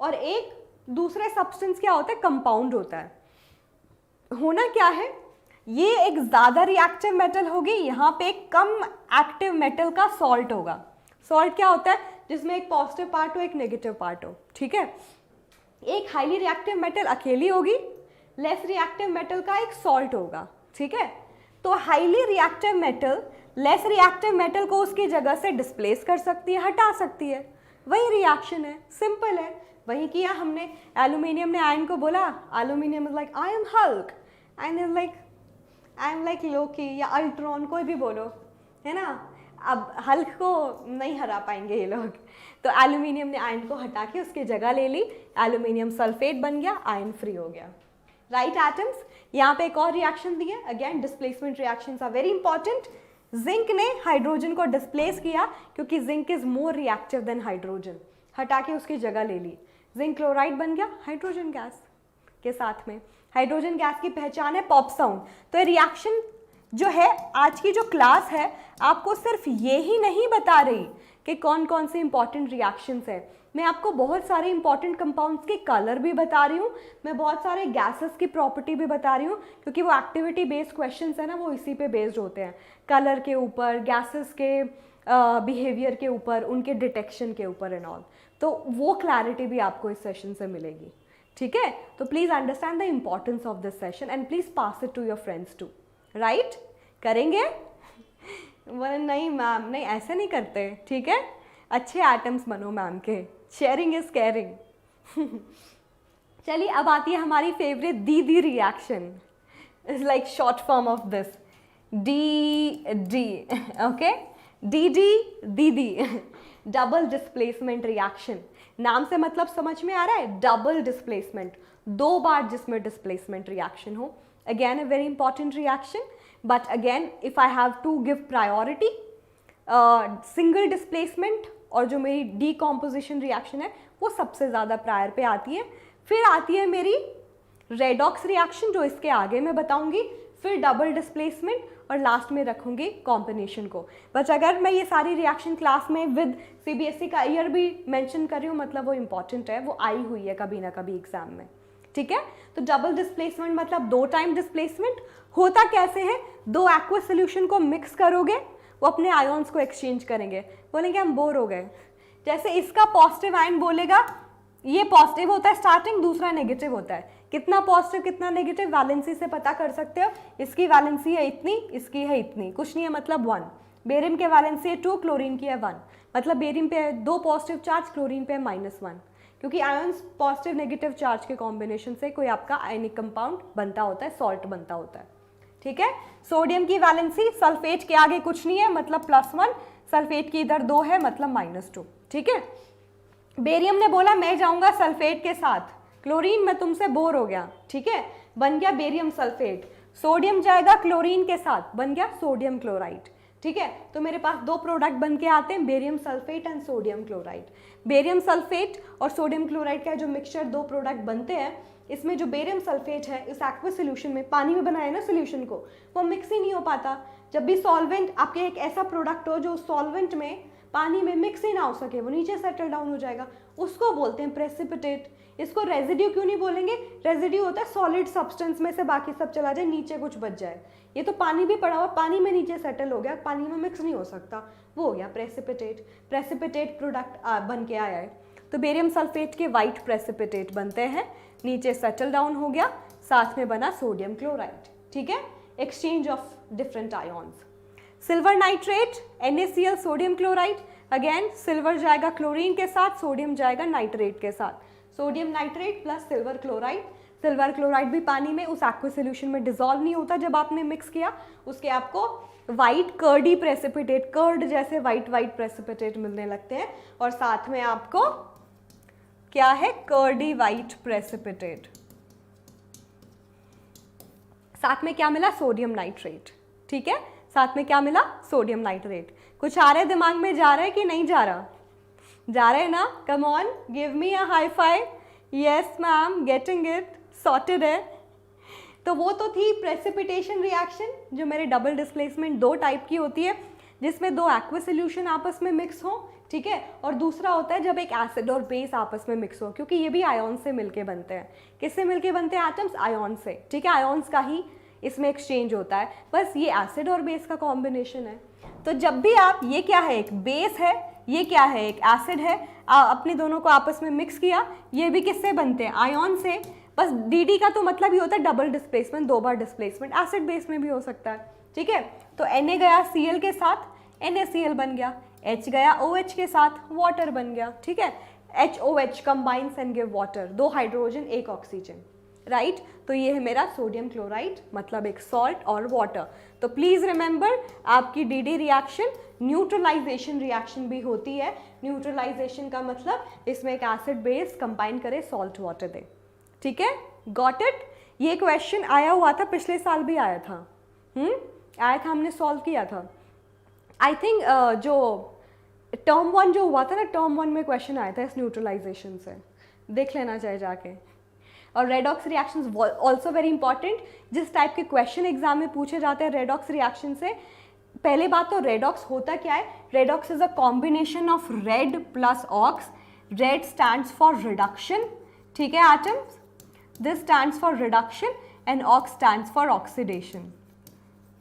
और एक दूसरे सब्सटेंस क्या होता है, कंपाउंड होता है। होना क्या है, ये एक ज़्यादा रिएक्टिव मेटल होगी, यहाँ पे एक कम एक्टिव मेटल का सॉल्ट होगा। सॉल्ट क्या होता है, जिसमें एक पॉजिटिव पार्ट हो एक नेगेटिव पार्ट हो। ठीक है, एक हाईली रिएक्टिव मेटल अकेली होगी, लेस रिएक्टिव मेटल का एक सॉल्ट होगा। ठीक है, तो highly reactive metal less reactive metal को उसकी जगह से डिस्प्लेस कर सकती है, हटा सकती है। वही रिएक्शन है, सिंपल है। वही किया हमने। एल्यूमिनियम ने आयरन को बोला, aluminium is like I am Hulk, iron is like I am like Loki या अल्ट्रॉन, कोई भी बोलो, है ना। अब हल्क को नहीं हरा पाएंगे ये लोग, तो एल्यूमिनियम ने आयरन को हटा के उसकी जगह ले ली, एल्यूमिनियम सल्फेट बन गया, आयरन फ्री हो गया। Right atoms. यहाँ पे एक और रिएक्शन दी है, again displacement reactions are very important. Zinc ने हाइड्रोजन को डिस्प्लेस किया क्योंकि zinc is more reactive than hydrogen, हटा के उसकी जगह ले ली, जिंक क्लोराइड बन गया हाइड्रोजन गैस के साथ में। हाइड्रोजन गैस की पहचान है पॉप साउंड। तो ये रिएक्शन जो है, आज की जो क्लास है आपको सिर्फ ये ही नहीं बता रही कि कौन कौन से इंपॉर्टेंट रिएक्शंस है, मैं आपको बहुत सारे इंपॉर्टेंट कंपाउंड्स के कलर भी बता रही हूँ, मैं बहुत सारे गैसेस की प्रॉपर्टी भी बता रही हूँ, क्योंकि वो एक्टिविटी बेस्ड क्वेश्चंस है ना, वो इसी पे बेस्ड होते हैं, कलर के ऊपर, गैसेस के बिहेवियर के ऊपर, उनके डिटेक्शन के ऊपर एंड ऑल। तो वो क्लैरिटी भी आपको इस सेशन से मिलेगी। ठीक है, तो please understand the importance of this session and please pass it to your friends too. Right, करेंगे? बोले नहीं मैम, नहीं ऐसे नहीं करते। ठीक है, अच्छे एटम्स बनो मैम के, शेयरिंग इज केयरिंग। चलिए, अब आती है हमारी फेवरेट दीदी reaction, is like short form of this, D. Okay, दीदी, डबल डिस्प्लेसमेंट रिएक्शन। नाम से मतलब समझ में आ रहा है, डबल डिस्प्लेसमेंट, दो बार जिसमें डिस्प्लेसमेंट रिएक्शन हो। Again a very important reaction, but again if I have to give priority, single displacement और जो मेरी डीकॉम्पोजिशन रिएक्शन है वो सबसे ज़्यादा प्रायर पे आती है। फिर आती है मेरी रेडॉक्स रिएक्शन, जो इसके आगे मैं बताऊंगी, फिर डबल डिस्प्लेसमेंट और लास्ट में रखूंगी कॉम्बिनेशन को। बट अगर मैं ये सारी रिएक्शन क्लास में विद CBSE का ईयर भी मेंशन कर रही हूँ, मतलब वो इंपॉर्टेंट है, वो आई हुई है कभी ना कभी एग्जाम में। ठीक है, तो डबल डिस्प्लेसमेंट मतलब दो टाइम डिस्प्लेसमेंट। होता कैसे है, दो एक्वस सोल्यूशन को मिक्स करोगे, वो अपने आयोन्स को एक्सचेंज करेंगे, बोलेंगे हम बोर हो गए। जैसे इसका पॉजिटिव आयन बोलेगा, ये पॉजिटिव होता है स्टार्टिंग, दूसरा नेगेटिव होता है। कितना पॉजिटिव कितना नेगेटिव वैलेंसी से पता कर सकते हो, इसकी वैलेंसी है इतनी, इसकी है इतनी, कुछ नहीं है मतलब 1। बेरियम के वैलेंसी है 2, क्लोरीन की है 1, मतलब बेरियम पे है 2 पॉजिटिव चार्ज, क्लोरीन पे है -1, क्योंकि आयन्स पॉजिटिव नेगेटिव चार्ज के कॉम्बिनेशन से कोई आपका आयनिक कंपाउंड बनता होता है, सॉल्ट बनता होता है। ठीक है, सोडियम की वैलेंसी सल्फेट के आगे कुछ नहीं है, मतलब +1, सल्फेट की इधर 2 है, मतलब -2। ठीक है, बेरियम ने बोला मैं जाऊंगा सल्फेट के साथ, क्लोरीन मैं तुमसे बोर हो गया। ठीक है, बन गया बेरियम सल्फेट। सोडियम जाएगा क्लोरीन के साथ, बन गया सोडियम क्लोराइड। ठीक है, तो मेरे पास दो प्रोडक्ट बन के आते हैं, barium sulphate and sodium chloride. Barium sulphate और सोडियम क्लोराइड का जो मिक्सचर दो प्रोडक्ट बनते हैं, इसमें जो बेरियम सल्फेट है इस एक्वस सोल्यूशन में, पानी में बनाया ना सोल्यूशन को, वो मिक्स ही नहीं हो पाता। जब भी सॉल्वेंट आपके एक ऐसा प्रोडक्ट हो जो सॉल्वेंट में पानी में मिक्स ही ना हो सके, वो नीचे सेटल डाउन हो जाएगा, उसको बोलते हैं प्रेसिपिटेट। इसको रेजिड्यू क्यों नहीं बोलेंगे, रेजिड्यू होता है सॉलिड सब्सटेंस में से बाकी सब चला जाए, नीचे कुछ बच जाए। ये तो पानी भी पड़ा हुआ, पानी में नीचे सेटल हो गया, पानी में मिक्स नहीं हो सकता, वो हो गया प्रेसिपिटेट। प्रेसिपिटेट प्रोडक्ट बन के आया है, तो बेरियम सल्फेट के वाइट प्रेसिपिटेट बनते हैं, नीचे सेटल डाउन हो गया, साथ में बना सोडियम क्लोराइड। ठीक है, exchange of different ions. Silver nitrate NaCl sodium chloride, again silver जाएगा क्लोरीन के साथ, सोडियम जाएगा नाइट्रेट के साथ, sodium nitrate plus silver chloride. Silver chloride भी पानी में उस एक्वा सोल्यूशन में डिसॉल्व नहीं होता जब आपने मिक्स किया, उसके आपको वाइट कर्डी प्रेसिपिटेट, कर्ड जैसे वाइट वाइट प्रेसिपिटेट मिलने लगते हैं, और साथ में आपको क्या है, कर्डी वाइट प्रेसिपिटेट। साथ में क्या मिला, सोडियम नाइट्रेट। ठीक है, साथ में क्या मिला, सोडियम नाइट्रेट। कुछ आ रहा है दिमाग में, जा रहा है कि नहीं जा रहा, जा रहा है ना, come on give me a high five. Yes ma'am, getting it, sorted है। तो वो तो थी प्रेसिपिटेशन रिएक्शन, जो मेरे डबल डिस्प्लेसमेंट दो टाइप की होती है, जिसमें दो एक्वा सॉल्यूशन आपस में मिक्स हो, ठीक है, और दूसरा होता है जब एक एसिड और बेस आपस में मिक्स हो, क्योंकि ये भी आयन से मिलके बनते हैं। किससे मिलके बनते हैं एटम्स, आयन से, ठीक है, आयन्स का ही इसमें एक्सचेंज होता है, बस ये एसिड और बेस का कॉम्बिनेशन है। तो जब भी आप, ये क्या है, एक बेस है, ये क्या है, एक एसिड है, अपने दोनों को आपस में मिक्स किया, ये भी किससे बनते हैं, आयन से। बस डी का तो मतलब ही होता है डबल डिस्प्लेसमेंट, दो बार डिस्प्लेसमेंट, एसिड बेस में भी हो सकता है। ठीक है, तो Na गया Cl के साथ, NaCl बन गया, H गया OH के साथ, वाटर बन गया। ठीक है, HOH combines and give water, दो हाइड्रोजन एक ऑक्सीजन, राइट। तो ये है मेरा सोडियम क्लोराइड, मतलब एक सॉल्ट और वाटर। तो प्लीज रिमेंबर, आपकी डी रिएक्शन न्यूट्रलाइजेशन रिएक्शन भी होती है। न्यूट्रलाइजेशन का मतलब इसमें एक एसिड बेस कंबाइन करे, सॉल्ट वाटर दे। ठीक है, गॉट इट। ये क्वेश्चन आया हुआ था, पिछले साल भी आया था, आया था, हमने सॉल्व किया था। आई थिंक जो टर्म 1 जो हुआ था ना, टर्म 1 में क्वेश्चन आया था इस न्यूट्रलाइजेशन से, देख लेना चाहिए जाके। और redox reactions also very important, जिस टाइप के क्वेश्चन एग्जाम में पूछे जाते हैं रेडॉक्स रिएक्शन से। पहले बात तो रेडॉक्स होता क्या है, redox is a combination of red plus ox. Red stands for reduction, ठीक है atoms, this stands for reduction and ox stands for oxidation.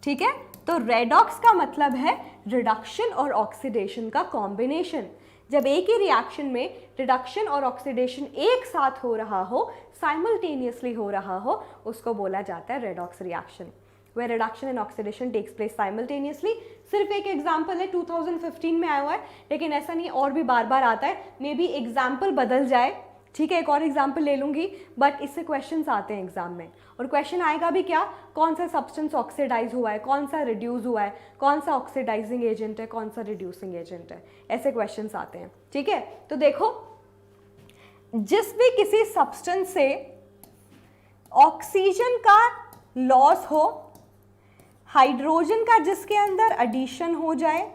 ठीक है, तो रेडॉक्स का मतलब है रिडक्शन और ऑक्सीडेशन का कॉम्बिनेशन। जब एक ही रिएक्शन में रिडक्शन और ऑक्सीडेशन एक साथ हो रहा हो, साइमल्टेनियसली हो रहा हो, उसको बोला जाता है redox reaction, where reduction and oxidation takes place simultaneously। सिर्फ एक एग्जाम्पल है, 2015 में आया हुआ है, लेकिन ऐसा नहीं और भी बार बार आता है, मे बी एग्जाम्पल बदल जाए। ठीक है, एक और एग्जाम्पल ले लूंगी, बट इससे क्वेश्चंस आते हैं एग्जाम में, और क्वेश्चन आएगा भी क्या, कौन सा सब्सटेंस ऑक्सीडाइज हुआ है, कौन सा रिड्यूस हुआ है, कौन सा ऑक्सीडाइजिंग एजेंट है, कौन सा रिड्यूसिंग एजेंट है, ऐसे क्वेश्चंस आते हैं। ठीक है, तो देखो, जिस भी किसी सब्सटेंस से ऑक्सीजन का लॉस हो, हाइड्रोजन का जिसके अंदर एडिशन हो जाए,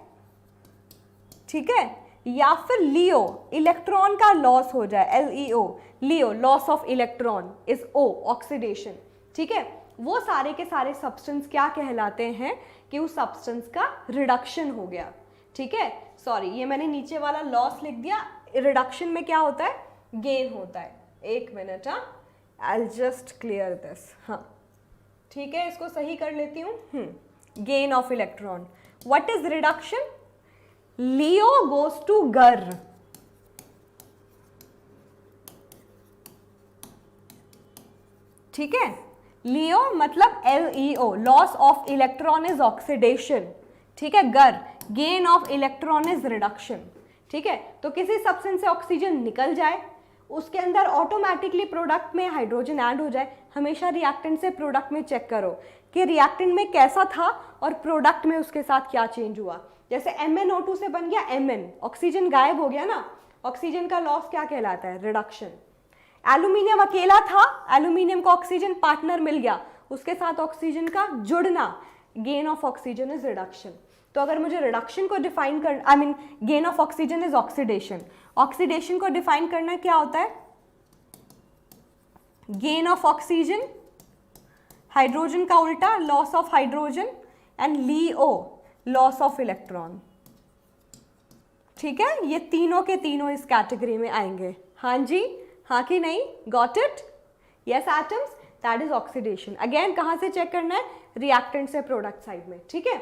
ठीक है, या फिर लियो इलेक्ट्रॉन का लॉस हो जाए, LEO, Leo loss of electron is O, oxidation. ठीक है, वो सारे के सारे सब्सटेंस क्या कहलाते हैं कि उस सब्सटेंस का रिडक्शन हो गया। ठीक है, सॉरी ये मैंने नीचे वाला लॉस लिख दिया, रिडक्शन में क्या होता है, गेन होता है। एक minute, I will just clear this. हाँ ठीक है, इसको सही कर लेती हूँ। Gain of electron, what is reduction, LEO goes to GER, ठीक है, लियो मतलब LEO, loss of electron is oxidation. ठीक है, GER gain of electron is reduction. ठीक है, तो किसी सब्सटेंस से ऑक्सीजन निकल जाए, उसके अंदर ऑटोमेटिकली प्रोडक्ट में हाइड्रोजन ऐड हो जाए। हमेशा रिएक्टेंट से प्रोडक्ट में चेक करो कि रिएक्टेंट में कैसा था और प्रोडक्ट में उसके साथ क्या चेंज हुआ। जैसे MnO2 से बन गया Mn, ऑक्सीजन गायब हो गया ना, ऑक्सीजन का लॉस क्या कहलाता है, रिडक्शन। एल्यूमिनियम अकेला था, एल्यूमिनियम को ऑक्सीजन पार्टनर मिल गया, उसके साथ ऑक्सीजन का जुड़ना, gain of oxygen is reduction. तो अगर मुझे रिडक्शन को डिफाइन कर, I mean gain of oxygen is oxidation, oxidation को डिफाइन करना क्या होता है, गेन ऑफ ऑक्सीजन, हाइड्रोजन का उल्टा loss of hydrogen, and LEO loss of electron. ठीक है, ये तीनों के तीनों इस कैटेगरी में आएंगे। हाँ जी, हाँ कि नहीं, got it, yes atoms, that is oxidation. Again कहाँ से चेक करना है, रिएक्टेंट से प्रोडक्ट साइड में। ठीक है,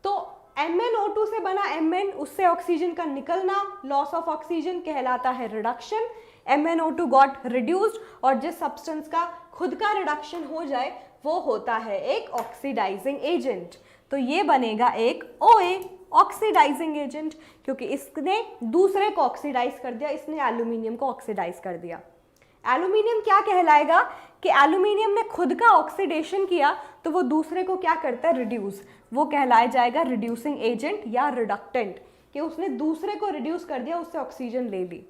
तो MnO2 से बना Mn, उससे ऑक्सीजन का निकलना, लॉस ऑफ ऑक्सीजन कहलाता है रिडक्शन। MnO2 गॉट रिड्यूस्ड, और जिस सब्सटेंस का खुद का रिडक्शन हो जाए वो होता है एक ऑक्सीडाइजिंग एजेंट। तो ये बनेगा एक OA, ऑक्सीडाइजिंग एजेंट, क्योंकि इसने दूसरे को ऑक्सीडाइज कर दिया, इसने एल्यूमिनियम को ऑक्सीडाइज कर दिया। एल्यूमिनियम क्या कहलाएगा कि एल्यूमिनियम ने खुद का ऑक्सीडेशन किया तो वो दूसरे को क्या करता है, रिड्यूस, वो कहलाया जाएगा रिड्यूसिंग एजेंट या रिडक्टेंट, कि उसने दूसरे को रिड्यूस कर दिया, उससे ऑक्सीजन ले ली।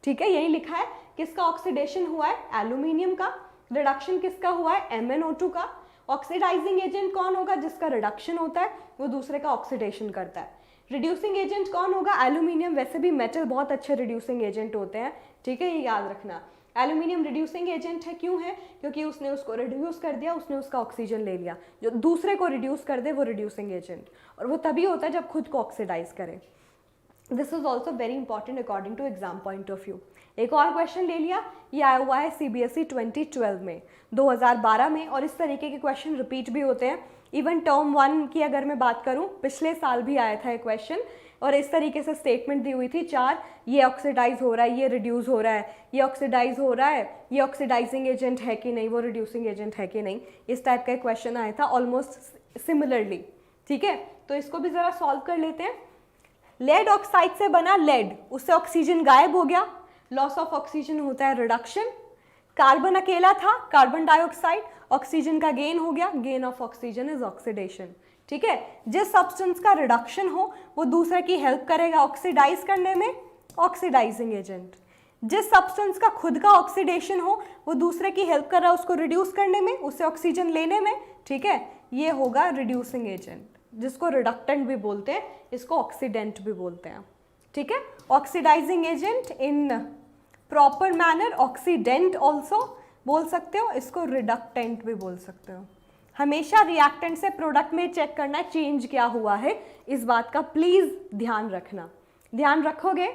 ठीक है, यही लिखा है किसका ऑक्सीडेशन हुआ है, एल्यूमिनियम का। रिडक्शन किसका हुआ है, MnO2 का। ऑक्सीडाइजिंग एजेंट कौन होगा, जिसका रिडक्शन होता है, वो दूसरे का ऑक्सीडेशन करता है। रिड्यूसिंग एजेंट कौन होगा, एल्यूमिनियम। वैसे भी मेटल बहुत अच्छे रिड्यूसिंग एजेंट होते हैं, ठीक है, ये याद रखना। एल्यूमिनियम रिड्यूसिंग एजेंट है, क्यों है, क्योंकि उसने उसको रिड्यूस कर दिया, उसने उसका ऑक्सीजन ले लिया। जो दूसरे को रिड्यूस कर दे वो रिड्यूसिंग एजेंट, और वो तभी होता है जब खुद को ऑक्सीडाइज करे। This is also very important according to exam point of view. एक और क्वेश्चन ले लिया, ये आया हुआ है CBSE 2012 में, 2012 में, और इस तरीके के क्वेश्चन रिपीट भी होते हैं। इवन टर्म 1 की अगर मैं बात करूं, पिछले साल भी आया था एक क्वेश्चन, और इस तरीके से स्टेटमेंट दी हुई थी 4, ये ऑक्सीडाइज हो रहा है, ये रिड्यूस हो रहा है, ये ऑक्सीडाइज हो रहा है, ये ऑक्सीडाइजिंग एजेंट है कि नहीं, वो रिड्यूसिंग एजेंट है कि नहीं। इस टाइप का क्वेश्चन आया था ऑलमोस्ट सिमिलरली। ठीक है, तो इसको भी ज़रा सॉल्व कर लेते हैं। लेड ऑक्साइड से बना लेड, उससे ऑक्सीजन गायब हो गया, लॉस ऑफ ऑक्सीजन होता है रिडक्शन। कार्बन अकेला था, कार्बन डाइऑक्साइड, ऑक्सीजन का गेन हो गया, gain of oxygen is oxidation. ठीक है, जिस सब्सटेंस का रिडक्शन हो वो दूसरे की हेल्प करेगा ऑक्सीडाइज करने में, ऑक्सीडाइजिंग एजेंट। जिस सब्सटेंस का खुद का ऑक्सीडेशन हो वो दूसरे की हेल्प कर रहा है उसको रिड्यूस करने में, उससे ऑक्सीजन लेने में, ठीक है, ये होगा रिड्यूसिंग एजेंट, जिसको रिडक्टेंट भी बोलते हैं, इसको ऑक्सीडेंट भी बोलते हैं। ठीक है, oxidising agent in proper manner, oxidant also बोल सकते हो, इसको रिडक्टेंट भी बोल सकते हो। हमेशा रिएक्टेंट से प्रोडक्ट में चेक करना चेंज क्या हुआ है, इस बात का प्लीज ध्यान रखना। ध्यान रखोगे,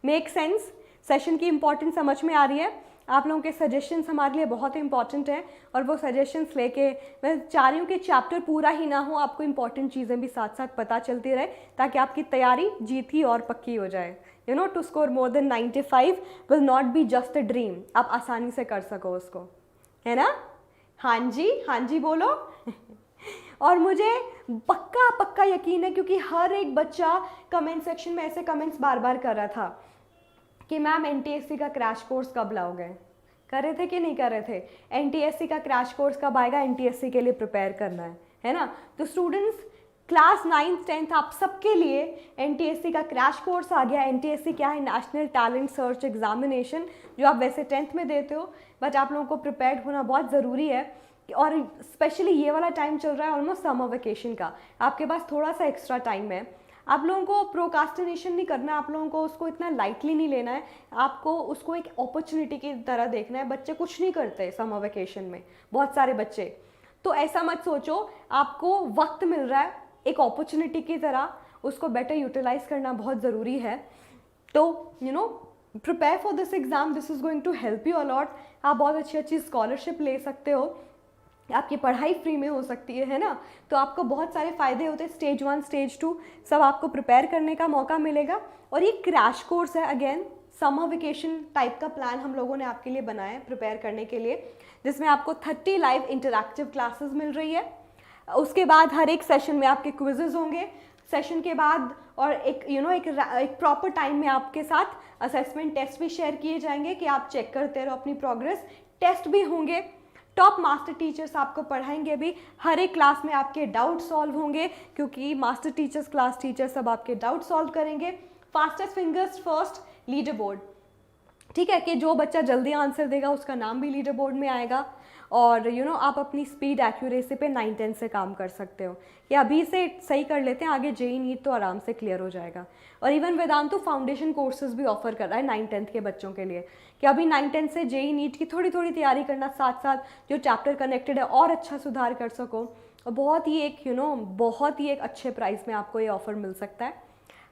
मेक सेंस, सेशन की इंपॉर्टेंस समझ में आ रही है। आप लोगों के सजेशंस हमारे लिए बहुत इंपॉर्टेंट है, और वो सजेशंस लेके मैं चाह रही हूँ कि चैप्टर पूरा ही ना हो, आपको इंपॉर्टेंट चीज़ें भी साथ साथ पता चलती रहे, ताकि आपकी तैयारी जीत ही और पक्की हो जाए। You know, to score more than 95 will not be just a dream, आप आसानी से कर सको उसको, है ना। हाँ जी बोलो। और मुझे पक्का पक्का यकीन है, क्योंकि हर एक बच्चा कमेंट सेक्शन में ऐसे कमेंट्स बार बार कर रहा था कि मैम NTSC का क्रैश कोर्स कब लाओगे। कर रहे थे कि नहीं कर रहे थे, NTSC का क्रैश कोर्स कब आएगा, NTSC के लिए प्रिपेयर करना है ना। तो स्टूडेंट्स, क्लास 9th 10th आप सबके लिए NTSC का क्रैश कोर्स आ गया। NTSC क्या है, नेशनल टैलेंट सर्च एग्जामिनेशन, जो आप वैसे 10th में देते हो, बट आप लोगों को प्रिपेयर्ड होना बहुत ज़रूरी है। और स्पेशली ये वाला टाइम चल रहा है ऑलमोस्ट समर वेकेशन का, आपके पास थोड़ा सा एक्स्ट्रा टाइम है। आप लोगों को प्रोकास्टिनेशन नहीं करना है, आप लोगों को उसको इतना लाइटली नहीं लेना है, आपको उसको एक अपॉर्चुनिटी की तरह देखना है। बच्चे कुछ नहीं करते समर वेकेशन में, बहुत सारे बच्चे, तो ऐसा मत सोचो, आपको वक्त मिल रहा है एक अपॉर्चुनिटी की तरह, उसको बेटर यूटिलाइज करना बहुत ज़रूरी है। तो you know, prepare for this exam, this is going to help you a lot. आप बहुत अच्छी अच्छी स्कॉलरशिप ले सकते हो, आपकी पढ़ाई फ्री में हो सकती है ना, तो आपको बहुत सारे फ़ायदे होते हैं। स्टेज 1 स्टेज 2 सब आपको प्रिपेयर करने का मौका मिलेगा। और ये क्रैश कोर्स है, अगेन समर वेकेशन टाइप का प्लान हम लोगों ने आपके लिए बनाया है प्रिपेयर करने के लिए, जिसमें आपको 30 लाइव इंटरैक्टिव क्लासेस मिल रही है। उसके बाद हर एक सेशन में आपके क्विजेज होंगे, सेशन के बाद, और एक एक प्रॉपर टाइम में आपके साथ असेसमेंट टेस्ट भी शेयर किए जाएंगे कि आप चेक करते रहो अपनी प्रोग्रेस। टेस्ट भी होंगे, टॉप मास्टर टीचर्स आपको पढ़ाएंगे भी, हर एक क्लास में आपके डाउट सॉल्व होंगे, क्योंकि मास्टर टीचर्स, क्लास टीचर्स सब आपके डाउट सॉल्व करेंगे। Fastest fingers first leader board, ठीक है, कि जो बच्चा जल्दी आंसर देगा उसका नाम भी लीडर बोर्ड में आएगा। और आप अपनी स्पीड एक्यूरेसी पे 9-10 से काम कर सकते हो, कि अभी से सही कर लेते हैं, आगे JEE नीट तो आराम से क्लियर हो जाएगा। और इवन वेदांतु फाउंडेशन कोर्सेज भी ऑफर कर रहा है 9-10 के बच्चों के लिए, कि अभी 9-10 से JEE नीट की थोड़ी थोड़ी तैयारी करना, साथ साथ जो चैप्टर कनेक्टेड है और अच्छा सुधार कर सको। और बहुत ही एक अच्छे प्राइस में आपको ये ऑफर मिल सकता है।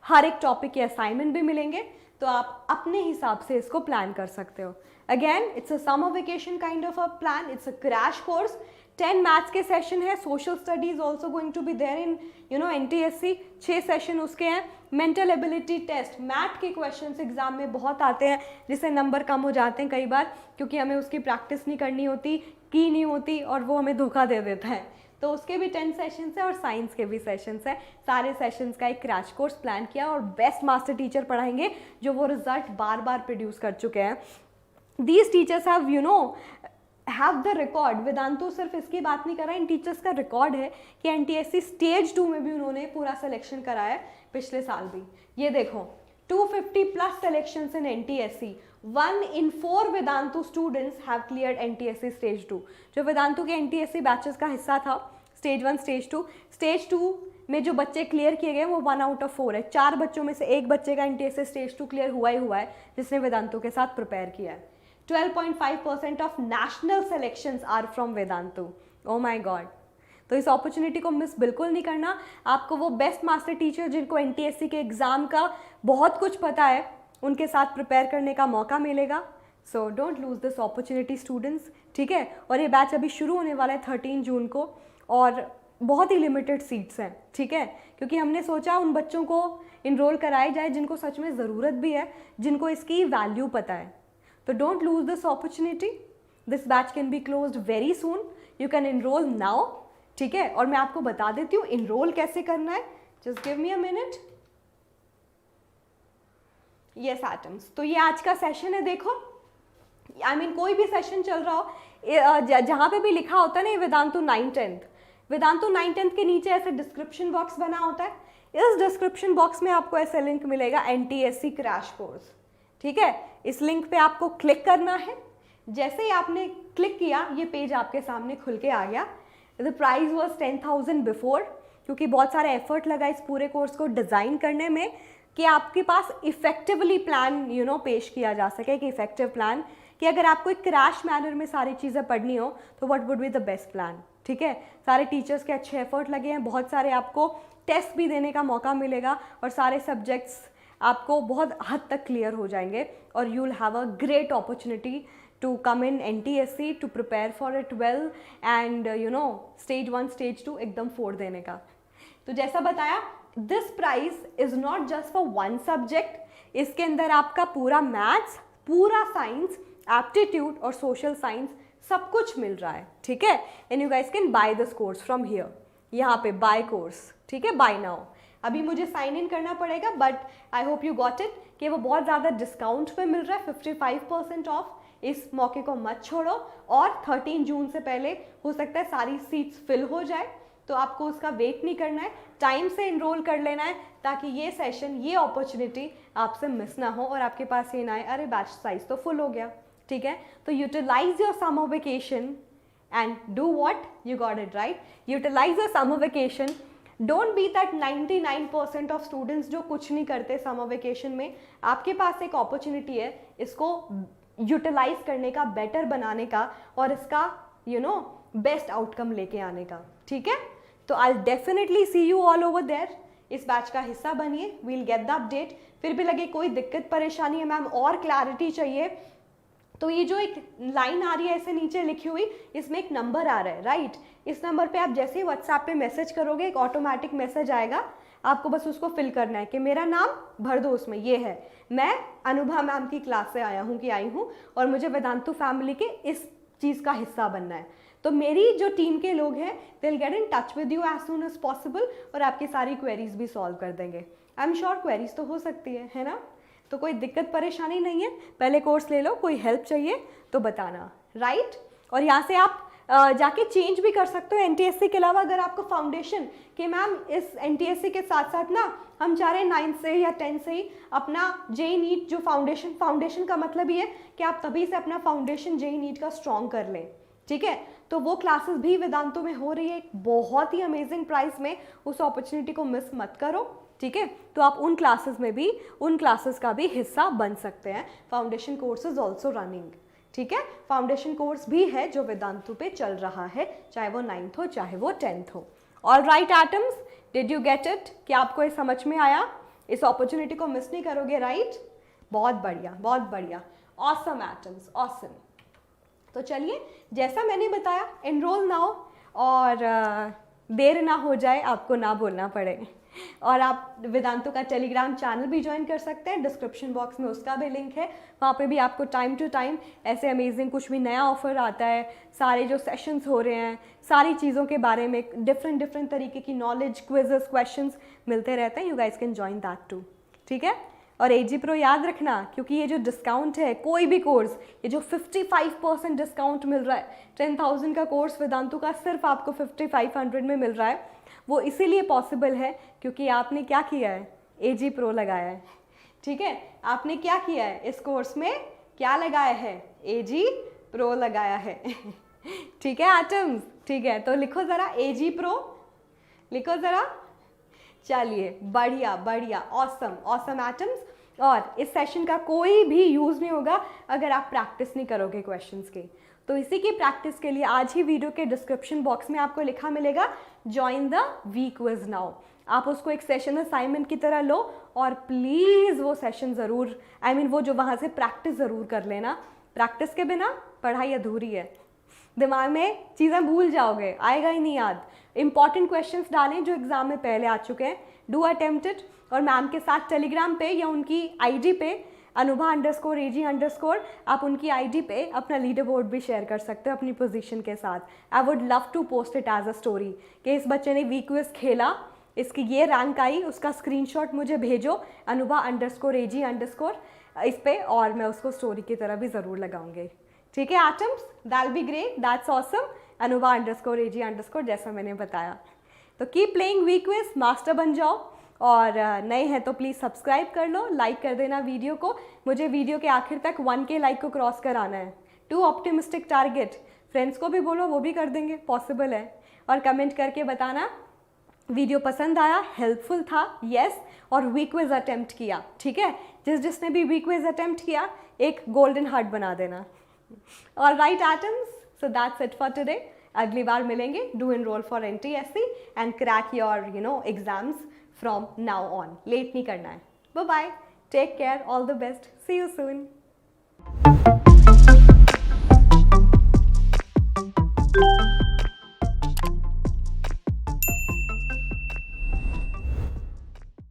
हर एक टॉपिक के असाइनमेंट भी मिलेंगे, तो आप अपने हिसाब से इसको प्लान कर सकते हो। Again it's a summer vacation kind of a plan, it's a crash course. 10 maths के सेशन है, social studies also going to be there in NTSC, 6 session उसके हैं। मेंटल एबिलिटी टेस्ट, मैथ के क्वेश्चंस एग्जाम में बहुत आते हैं, जिससे नंबर कम हो जाते हैं कई बार, क्योंकि हमें उसकी प्रैक्टिस नहीं करनी होती, की नहीं होती और वो हमें धोखा दे देता है। तो उसके भी 10 सेशंस है और साइंस के भी सेशंस है। सारे सेशंस का एक क्रैश कोर्स प्लान किया और बेस्ट मास्टर टीचर पढ़ाएंगे जो वो रिजल्ट बार बार प्रोड्यूस कर चुके हैं। These teachers have have the record. Vedantu सिर्फ इसकी बात नहीं कर रहा है, इन टीचर्स का रिकॉर्ड है कि एनटीएससी स्टेज 2 में भी उन्होंने पूरा सिलेक्शन कराया है, पिछले साल भी। ये देखो 250 plus selections in NTSC, 1 in 4 Vedantu students have cleared NTSC stage 2। जो वेदांतु के एनटीएससी बैचेस का हिस्सा था स्टेज 1 स्टेज 2 में जो बच्चे क्लियर किए गए वो 1 out of 4 है। 4 बच्चों में से एक बच्चे का एनटीएससी स्टेज 2 क्लियर हुआ ही हुआ है जिसने वेदांतु के साथ प्रिपेयर किया है। 12.5% of national selections are from Vedantu. Oh my God. तो इस अपॉर्चुनिटी को मिस बिल्कुल नहीं करना। आपको वो बेस्ट मास्टर टीचर जिनको एनटीएससी के एग्ज़ाम का बहुत कुछ पता है उनके साथ प्रिपेयर करने का मौका मिलेगा। So don't lose this opportunity students, ठीक है। और ये बैच अभी शुरू होने वाला है 13 जून को और बहुत ही लिमिटेड सीट्स हैं, ठीक है, क्योंकि हमने सोचा उन बच्चों को इनरोल कराया जाए जिनको सच में ज़रूरत भी है, जिनको इसकी वैल्यू पता है। तो don't lose this opportunity. This batch can be closed very soon, you can enrol now, ठीक है। और मैं आपको बता देती हूँ इनरोल कैसे करना है। Just give me a minute. Yes atoms, तो ये आज का सेशन है। देखो आई मीन कोई भी सेशन चल रहा हो जहाँ पे भी लिखा होता है ना वेदांतु 9-10, वेदांतु 9-10 के नीचे ऐसे डिस्क्रिप्शन बॉक्स बना होता है। इस डिस्क्रिप्शन बॉक्स में आपको ऐसे लिंक मिलेगा एनटीएससी क्रैश कोर्स, ठीक है। इस लिंक पे आपको क्लिक करना है। जैसे ही आपने क्लिक किया ये पेज आपके सामने खुल के आ गया। द प्राइस वॉज 10,000 बिफोर, क्योंकि बहुत सारा एफर्ट लगा इस पूरे कोर्स को डिज़ाइन करने में कि आपके पास इफेक्टिवली प्लान पेश किया जा सके, कि इफेक्टिव प्लान कि अगर आपको एक क्रैश मैनर में सारी चीज़ें पढ़नी हो तो what would be the best plan, ठीक है। सारे टीचर्स के अच्छे एफर्ट लगे हैं, बहुत सारे आपको टेस्ट भी देने का मौका मिलेगा और सारे सब्जेक्ट्स आपको बहुत हद तक क्लियर हो जाएंगे और you will have a great opportunity to come in NTSC to prepare for it well and stage 1 stage 2 एकदम फोड़ देने का। तो जैसा बताया this price is not just for one subject, इसके अंदर आपका पूरा मैथ्स, पूरा साइंस, एप्टीट्यूड और सोशल साइंस सब कुछ मिल रहा है, ठीक है। And you guys can by this course from here, यहाँ पे बाय कोर्स, ठीक है, बाय नाउ। अभी मुझे साइन इन करना पड़ेगा but I hope you got it कि वो बहुत ज़्यादा डिस्काउंट पे मिल रहा है, 55% ऑफ। इस मौके को मत छोड़ो और 13 जून से पहले हो सकता है सारी सीट्स फिल हो जाए, तो आपको उसका वेट नहीं करना है, टाइम से इनरोल कर लेना है ताकि ये सेशन, ये अपॉर्चुनिटी आपसे मिस ना हो और आपके पास ये ना आए अरे बैच साइज तो फुल हो गया, ठीक है। तो utilise your summer vacation and do what you got it right. Utilise your summer vacation. Don't be that 99% of students जो कुछ नहीं करते समर वेकेशन में। आपके पास एक अपॉर्चुनिटी है इसको यूटिलाइज करने का, बेटर बनाने का और इसका बेस्ट आउटकम लेके आने का, ठीक है। तो I definitely see you all over there. इस बैच का हिस्सा बनिए, वील गेट द अपडेट। फिर भी लगे कोई दिक्कत परेशानी है मैम और क्लैरिटी चाहिए, तो ये जो एक लाइन आ रही है ऐसे नीचे लिखी हुई, इसमें एक नंबर आ रहा है राइट। इस नंबर पे आप जैसे ही व्हाट्सएप पे मैसेज करोगे एक ऑटोमेटिक मैसेज आएगा, आपको बस उसको फिल करना है कि मेरा नाम भर दो उसमें, ये है मैं अनुभा मैम की क्लास से आया हूँ कि आई हूँ और मुझे वेदांतु फैमिली के इस चीज़ का हिस्सा बनना है। तो मेरी जो टीम के लोग हैं they will get in touch with you as soon as possible और आपकी सारी क्वेरीज भी सॉल्व कर देंगे। आई एम श्योर क्वेरीज तो हो सकती है ना, तो कोई दिक्कत परेशानी नहीं है। पहले कोर्स ले लो, कोई हेल्प चाहिए तो बताना राइट। और यहाँ से आप जाके चेंज भी कर सकते हो एनटीएससी के अलावा। अगर आपको फाउंडेशन कि मैम इस एनटीएससी के साथ साथ ना हम चाह रहे हैं 9 से या 10 से ही अपना जेई नीट जो फाउंडेशन का मतलब ये है कि आप तभी से अपना फाउंडेशन जेई नीट का स्ट्रॉन्ग कर लें, ठीक है। तो वो क्लासेस भी वेदांतु में हो रही है बहुत ही अमेजिंग प्राइस में, उस अपॉर्चुनिटी को मिस मत करो, ठीक है। तो आप उन क्लासेस का भी हिस्सा बन सकते हैं। Foundation course is also running, ठीक है। फाउंडेशन कोर्स भी है जो वेदांतु पे चल रहा है, चाहे वो 9th हो चाहे वो 10th हो। All right atoms, did you get it? क्या आपको ये समझ में आया? इस अपॉर्चुनिटी को मिस नहीं करोगे राइट? बहुत बढ़िया, बहुत बढ़िया, ऑसम एटम्स, ऑसम। तो चलिए जैसा मैंने बताया, एनरोल नाउ और देर ना हो जाए, आपको ना बोलना पड़े। और आप वेदांतु का टेलीग्राम चैनल भी ज्वाइन कर सकते हैं, डिस्क्रिप्शन बॉक्स में उसका भी लिंक है। वहाँ पे भी आपको टाइम टू टाइम ऐसे अमेजिंग कुछ भी नया ऑफर आता है, सारे जो सेशंस हो रहे हैं, सारी चीज़ों के बारे में डिफरेंट तरीके की नॉलेज, क्विजेस, क्वेश्चंस मिलते रहते हैं। You guys can join that too, ठीक है। और AG Pro याद रखना, क्योंकि ये जो डिस्काउंट है कोई भी कोर्स, ये जो 55% डिस्काउंट मिल रहा है, 10,000 का कोर्स वेदांतु का सिर्फ आपको 5500 में मिल रहा है, वो इसीलिए पॉसिबल है क्योंकि आपने क्या किया है, AG Pro लगाया है, ठीक है। आपने क्या किया है, इस कोर्स में क्या लगाया है, AG Pro लगाया है ठीक है एटम्स, ठीक है। तो लिखो ज़रा AG Pro, लिखो ज़रा। चलिए बढ़िया बढ़िया, ऑसम ऑसम एटम्स। और इस सेशन का कोई भी यूज़ नहीं होगा अगर आप प्रैक्टिस नहीं करोगे क्वेश्चंस की। तो इसी की प्रैक्टिस के लिए आज ही वीडियो के डिस्क्रिप्शन बॉक्स में आपको लिखा मिलेगा join the V quiz now. आप उसको एक सेशन असाइनमेंट की तरह लो और प्लीज़ वो सेशन ज़रूर, वो जो वहाँ से प्रैक्टिस ज़रूर कर लेना। प्रैक्टिस के बिना पढ़ाई अधूरी है, दिमाग में चीज़ें भूल जाओगे, आएगा ही नहीं याद। इंपॉर्टेंट क्वेश्चंस डालें जो एग्जाम में पहले आ चुके हैं, डू अटेम्प्ट इट। और मैम के साथ टेलीग्राम पे या उनकी आईडी पे Anubha_AG_ आप उनकी आईडी पे अपना लीडर बोर्ड भी शेयर कर सकते हो अपनी पोजीशन के साथ। I would love to post it as a story कि इस बच्चे ने वीक क्विज खेला, इसकी ये रैंक आई, उसका स्क्रीनशॉट मुझे भेजो Anubha_AG_ इस पे, और मैं उसको स्टोरी की तरह भी ज़रूर लगाऊंगी, ठीक है atoms. That be great, that's awesome. Anubha_AG_ जैसा मैंने बताया। तो keep playing week quiz, master बन जाओ। और नए हैं तो प्लीज़ सब्सक्राइब कर लो, लाइक कर देना वीडियो को। मुझे वीडियो के आखिर तक 1K लाइक को क्रॉस कराना है। टू ऑप्टिमिस्टिक टारगेट, फ्रेंड्स को भी बोलो, वो भी कर देंगे, पॉसिबल है। और कमेंट करके बताना वीडियो पसंद आया, हेल्पफुल था, यस, और वीक क्विज अटेम्प्ट किया, ठीक है। जिसने भी वीक क्विज अटेम्प्ट किया एक गोल्डन हार्ट बना देना। Alright atoms, so that's it for today. अगली बार मिलेंगे। Do enrol for NTSC and crack your exams from now on. Late नहीं करना है। Bye bye, take care, all the best, see you soon.